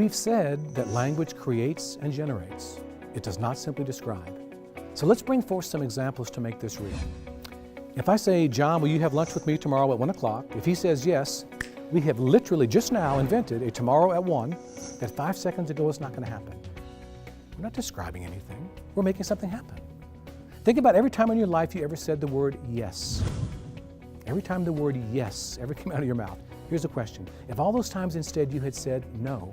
We've said that language creates and generates. It does not simply describe. So let's bring forth some examples to make this real. If I say, John, will you have lunch with me tomorrow at 1 o'clock? If he says yes, we have literally just now invented a tomorrow at 1 that 5 seconds ago is not going to happen. We're not describing anything. We're making something happen. Think about every time in your life you ever said the word yes. Every time the word yes ever came out of your mouth. Here's a question. If all those times instead you had said no,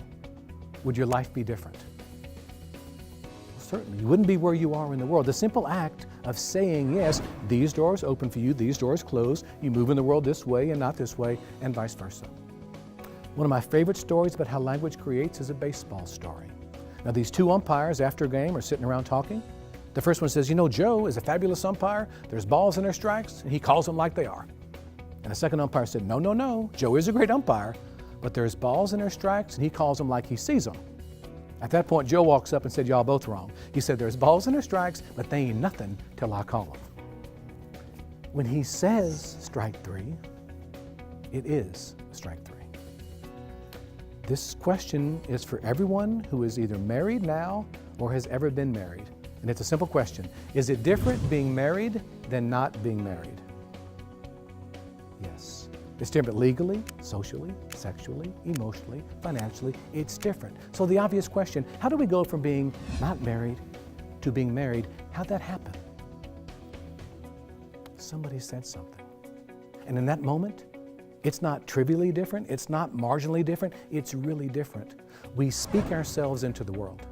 would your life be different? Well, certainly. You wouldn't be where you are in the world. The simple act of saying yes, these doors open for you, these doors close, you move in the world this way and not this way, and vice versa. One of my favorite stories about how language creates is a baseball story. Now these two umpires after a game are sitting around talking. The first one says, you know, Joe is a fabulous umpire. There's balls and there's strikes, and he calls them like they are. And the second umpire said, no, no, no, Joe is a great umpire, but there's balls and there's strikes, and he calls them like he sees them. At that point, Joe walks up and said, y'all both wrong. He said, there's balls and there's strikes, but they ain't nothing till I call them. When he says strike three, it is strike three. This question is for everyone who is either married now or has ever been married. And it's a simple question. Is it different being married than not being married? Yes. It's different legally, socially, sexually, emotionally, financially. It's different. So the obvious question, how do we go from being not married to being married? How'd that happen? Somebody said something. And in that moment, it's not trivially different. It's not marginally different. It's really different. We speak ourselves into the world.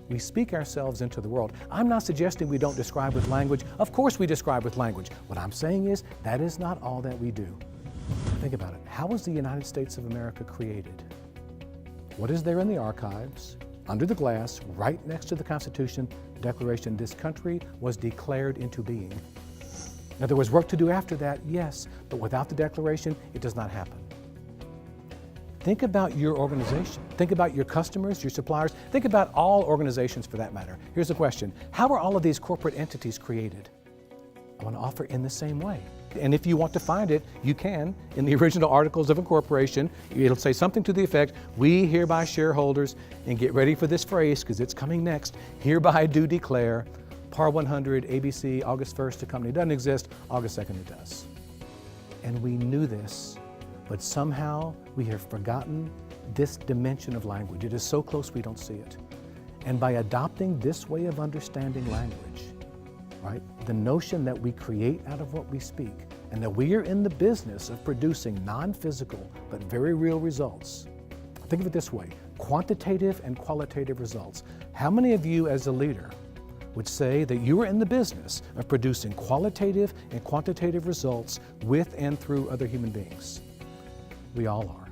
We speak ourselves into the world. I'm not suggesting we don't describe with language. Of course we describe with language. What I'm saying is that is not all that we do. Think about it. How was the United States of America created? What is there in the archives, under the glass, right next to the Constitution, Declaration, this country was declared into being. Now there was work to do after that, yes, but without the Declaration, it does not happen. Think about your organization. Think about your customers, your suppliers. Think about all organizations for that matter. Here's the question. How are all of these corporate entities created? I want to offer in the same way. And if you want to find it, you can in the original Articles of Incorporation. It'll say something to the effect, we hereby shareholders, and get ready for this phrase because it's coming next, hereby do declare, Par 100, ABC, August 1st, the company doesn't exist, August 2nd it does. And we knew this. But somehow we have forgotten this dimension of language. It is so close we don't see it. And by adopting this way of understanding language, right, the notion that we create out of what we speak and that we are in the business of producing non-physical but very real results. Think of it this way, quantitative and qualitative results. How many of you as a leader would say that you are in the business of producing qualitative and quantitative results with and through other human beings? We all are.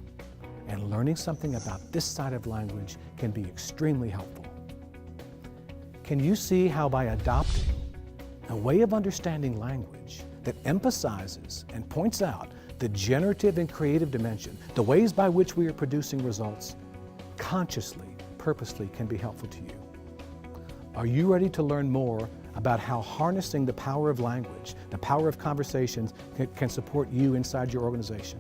And learning something about this side of language can be extremely helpful. Can you see how by adopting a way of understanding language that emphasizes and points out the generative and creative dimension, the ways by which we are producing results, consciously, purposely can be helpful to you? Are you ready to learn more about how harnessing the power of language, the power of conversations can support you inside your organization?